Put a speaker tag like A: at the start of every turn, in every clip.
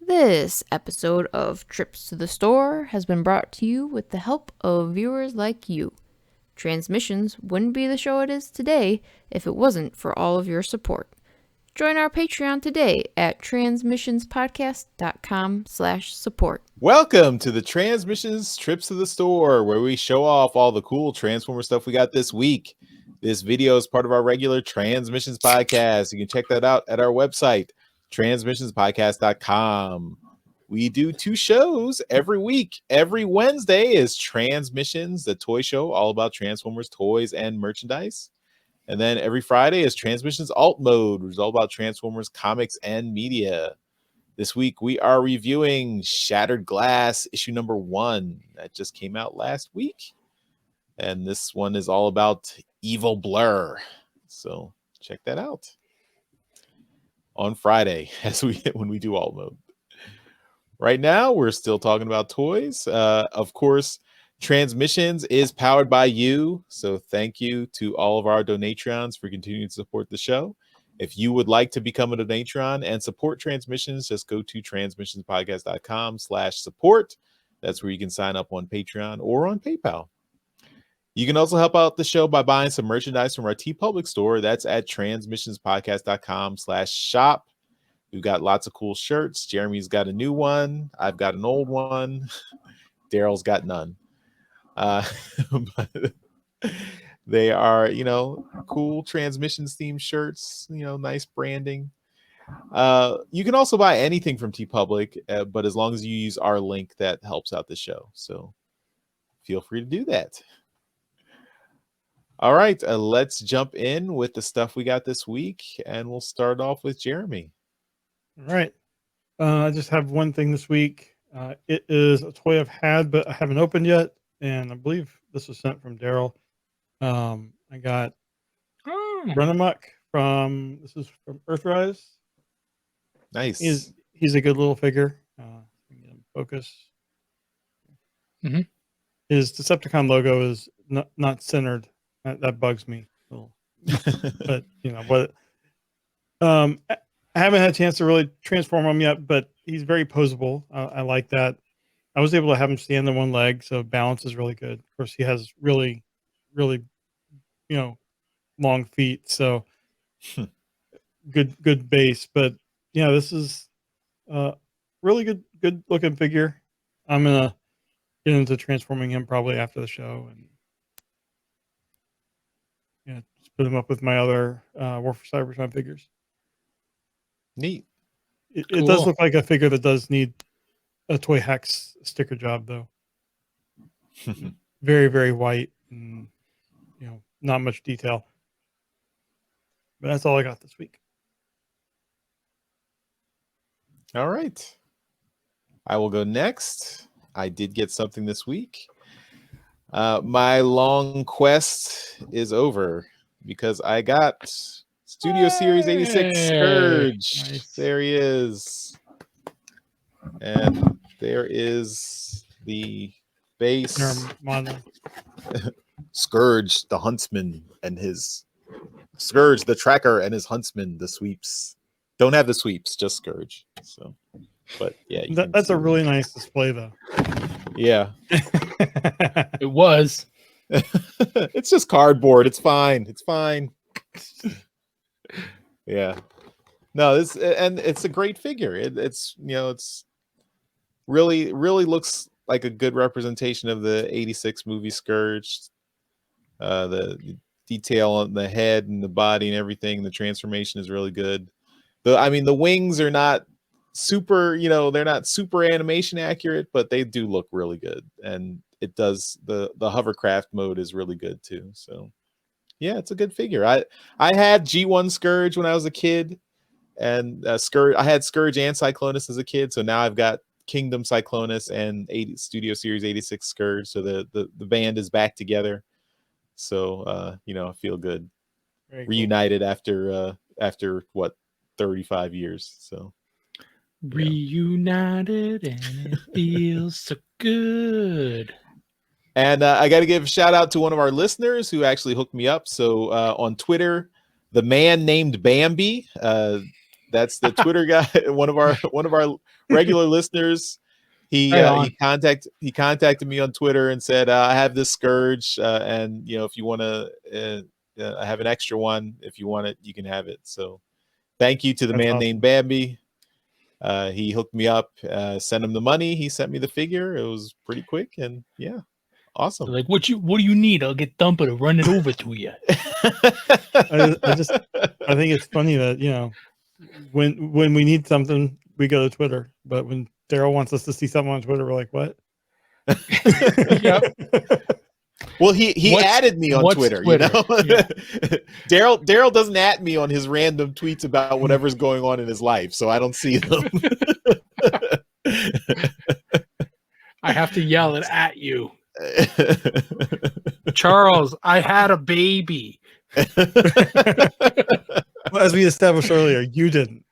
A: This episode of Trips to the Store has been brought to you with the help of viewers like you. Transmissions wouldn't be the show it is today if it wasn't for all of your support. Join our Patreon today at transmissionspodcast.com/support.
B: Welcome to the Transmissions Trips to the Store, where we show off all the cool Transformer stuff we got this week. This video is part of our regular Transmissions podcast. You can check that out at our website, transmissionspodcast.com. We do 2 shows every week. Every Wednesday is Transmissions, the toy show, all about Transformers toys and merchandise. And then every Friday is Transmissions Alt Mode, which is all about Transformers comics and media. This week we are reviewing Shattered Glass issue number 1 that just came out last week. And this one is all about Evil Blur. So check that out on Friday when we do Alt Mode. Right now we're still talking about toys. Of course, Transmissions is powered by you. So thank you to all of our Donatrons for continuing to support the show. If you would like to become a Donatron and support Transmissions, just go to transmissionspodcast.com/support. That's where you can sign up on Patreon or on PayPal. You can also help out the show by buying some merchandise from our TeePublic store. That's at transmissionspodcast.com/shop. We've got lots of cool shirts. Jeremy's got a new one. I've got an old one. Daryl's got none. But they are, cool Transmissions themed shirts, nice branding. You can also buy anything from TeePublic, but as long as you use our link, that helps out the show. So feel free to do that. All right, let's jump in with the stuff we got this week, and we'll start off with Jeremy.
C: All right. I just have one thing this week. It is a toy I've had, but I haven't opened yet. And I believe this was sent from Darryl. I got Run Amok this is from Earthrise.
B: Nice.
C: He's a good little figure. Focus. Mm-hmm. His Decepticon logo is not centered. That bugs me a little. But I haven't had a chance to really transform him yet, but he's very posable. I like that. I was able to have him stand on one leg, so balance is really good. Of course, he has really, really, long feet, so good base. But yeah, this is really good looking figure. I'm gonna get into transforming him probably after the show, and just put him up with my other War for Cybertron figures.
B: Neat.
C: It does look like a figure that does need a Toy Hex sticker job, though. Very, very white, and not much detail. But that's all I got this week.
B: All right. I will go next. I did get something this week. My long quest is over because I got Studio Series 86 Scourge. Nice. There he is. And there is the base. Scourge, the huntsman, and his Scourge, the tracker, and his huntsman, the sweeps. Don't have the sweeps, just Scourge. So, but yeah,
C: that's a really nice display, though.
B: Yeah,
D: it was.
B: It's just cardboard. It's fine. It's fine. Yeah. No, it's a great figure. It's really looks like a good representation of the 86 movie Scourge. The detail on the head and the body and everything, the transformation is really good. The wings are not super, they're not super animation accurate, but they do look really good. And it does, the hovercraft mode is really good too. So yeah, it's a good figure. I had G1 Scourge when I was a kid, and Scourge. I had Scourge and Cyclonus as a kid, so now I've got Kingdom Cyclonus and Studio Series 86 Scourge. So the band is back together. So I feel good. Very reunited cool. after what 35 years. So
D: reunited and it feels so good.
B: And I got to give a shout out to one of our listeners who actually hooked me up. So on Twitter, the man named Bambi, That's the Twitter guy. One of our regular listeners. He
D: Right on.
B: he contacted me on Twitter and said, I have this Scourge, and if you want to, I have an extra one. If you want it, you can have it. So thank you to the
C: That's
B: man
C: awesome.
B: named Bambi. He hooked me up, sent him the money. He sent me the figure. It was pretty quick, and yeah, awesome.
D: Like, what do you need? I'll get Thumper to run it over to you.
C: I think it's funny that when we need something, we go to Twitter, but when Darryl wants us to see something on Twitter, we're like, what?
D: Yep.
B: Well, he added me on Twitter.
D: Yeah.
B: Darryl doesn't add me on his random tweets about whatever's going on in his life, so I don't see them.
D: I have to yell it at you. Charles, I had a baby.
C: Well, as we established earlier, you didn't.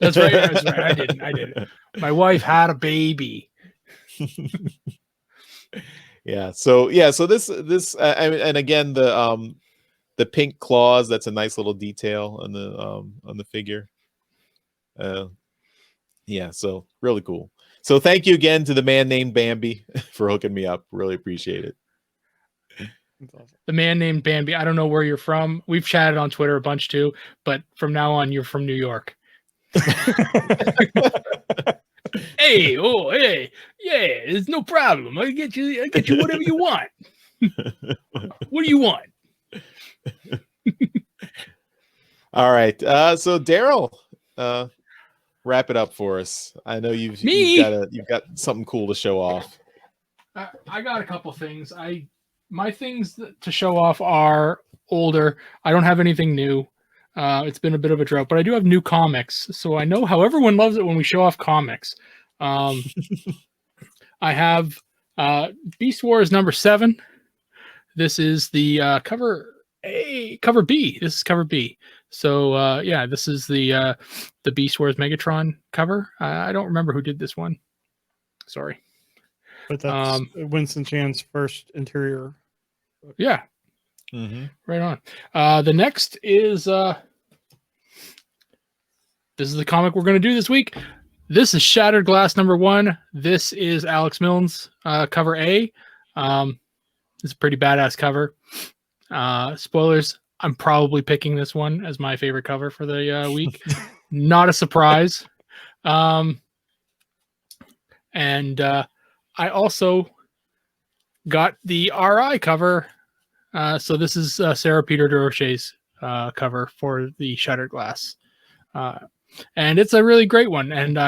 D: That's right. I didn't. My wife had a baby.
B: So this and again the pink claws, that's a nice little detail on the figure. So really cool. So thank you again to the man named Bambi for hooking me up. Really appreciate it.
D: The man named Bambi. I don't know where you're from. We've chatted on Twitter a bunch too, but from now on, you're from New York. Hey, yeah, there's no problem. I get you whatever you want. What do you want?
B: All right. So Darryl, wrap it up for us. I know you've got something cool to show off.
D: I got a couple things. My things to show off are older. I don't have anything new. It's been a bit of a drought, but I do have new comics. So I know how everyone loves it when we show off comics. I have Beast Wars #7. This is the cover B. This is cover B. So this is the Beast Wars Megatron cover. I don't remember who did this one. Sorry.
C: But that's Winston Chan's first interior.
D: Yeah.
B: Mm-hmm.
D: Right on. The next is this is the comic we're going to do this week. This is Shattered Glass #1. This is Alex Milne's cover A. It's a pretty badass cover. Spoilers, I'm probably picking this one as my favorite cover for the week. Not a surprise. And I also got the RI cover. So this is Sarah Peter Deroche's cover for the Shuttered Glass. And it's a really great one. And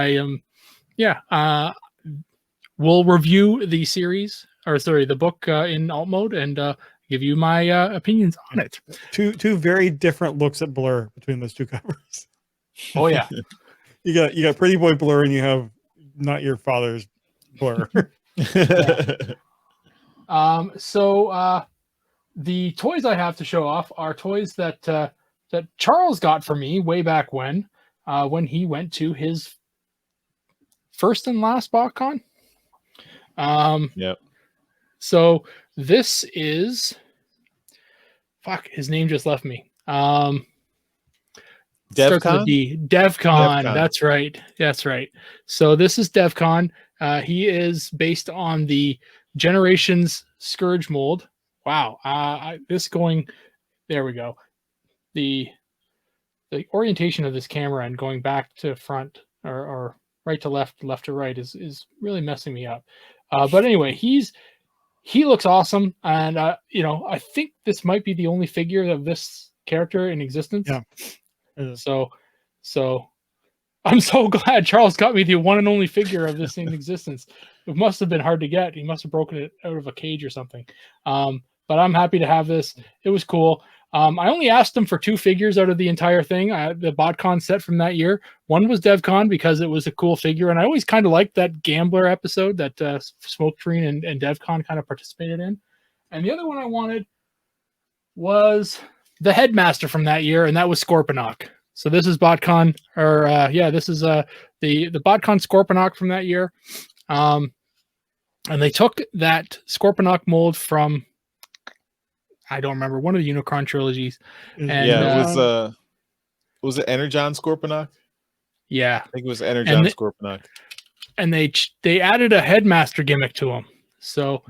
D: we'll review the series, the book in alt mode and give you my opinions on it.
C: Two very different looks at Blur between those two covers.
D: Oh yeah.
C: You got Pretty Boy Blur and you have Not Your Father's Blur.
D: The toys I have to show off are toys that Charles got for me way back when he went to his first and last BotCon.
B: Yep.
D: So this is his name just left me.
B: Defcon?
D: Defcon. That's right. So this is Defcon. He is based on the Generations Scourge mold. Wow. There we go. The orientation of this camera and going back to front or right to left to right is really messing me up. But anyway, he looks awesome. And, I think this might be the only figure of this character in existence.
C: Yeah.
D: So I'm so glad Charles got me the one and only figure of this in existence. It must have been hard to get. He must have broken it out of a cage or something. But I'm happy to have this. It was cool. I only asked him for 2 figures out of the entire thing. The BotCon set from that year. One was DevCon because it was a cool figure. And I always kind of liked that Gambler episode that Smokescreen and DevCon kind of participated in. And the other one I wanted was the Headmaster from that year. And that was Scorponok. So this is BotCon, this is the BotCon Scorponok from that year. And they took that Scorponok mold from, I don't remember, one of the Unicron trilogies. And
B: it was it Energon Scorponok?
D: Yeah,
B: I think it was Energon Scorponok.
D: and they added a headmaster gimmick to him. So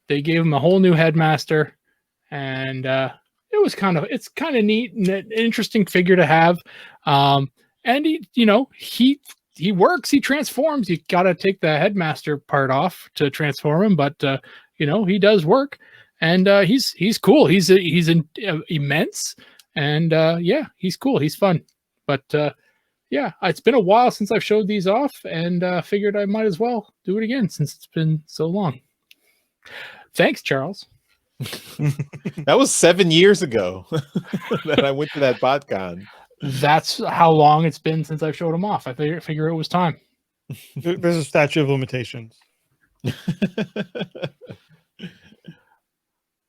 D: they gave him a whole new headmaster, and it's kind of neat and an interesting figure to have. And he works, he transforms. You got to take the headmaster part off to transform him, but he does work, and he's cool. He's immense, and he's cool. He's fun, but it's been a while since I've showed these off, and figured I might as well do it again since it's been so long. Thanks, Charles.
B: That was 7 years ago that I went to that BotCon.
D: That's how long it's been since I've showed them off. I figure it was time.
C: There's a statute of limitations.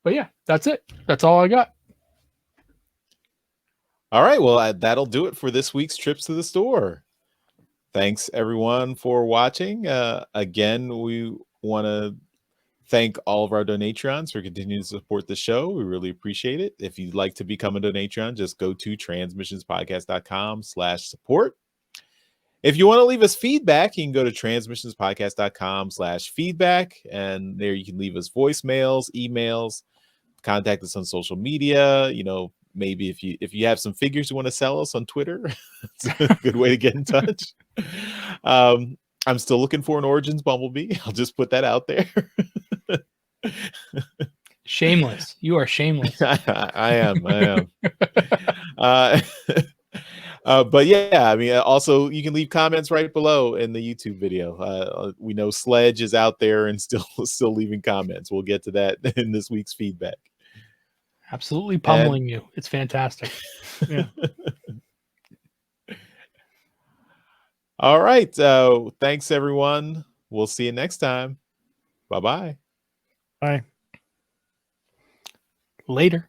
D: But yeah, that's it. That's all I got.
B: All right. Well, that'll do it for this week's Trips to the Store. Thanks, everyone, for watching. Again, we want to thank all of our donatrons for continuing to support the show. We really appreciate it. If you'd like to become a donatron, just go to transmissionspodcast.com/support. If you want to leave us feedback, you can go to transmissionspodcast.com/feedback, and there you can leave us voicemails, emails, contact us on social media. Maybe if you have some figures you want to sell us on Twitter, it's a good way to get in touch. I'm still looking for an Origins Bumblebee. I'll just put that out there.
D: Shameless. You are shameless.
B: I am. But yeah, I mean, also you can leave comments right below in the YouTube video. We know Sledge is out there and still leaving comments. We'll get to that in this week's feedback.
D: Absolutely pummeling you. It's fantastic.
C: Yeah.
B: All right. Thanks, everyone. We'll see you next time. Bye-bye.
C: Bye.
D: Later.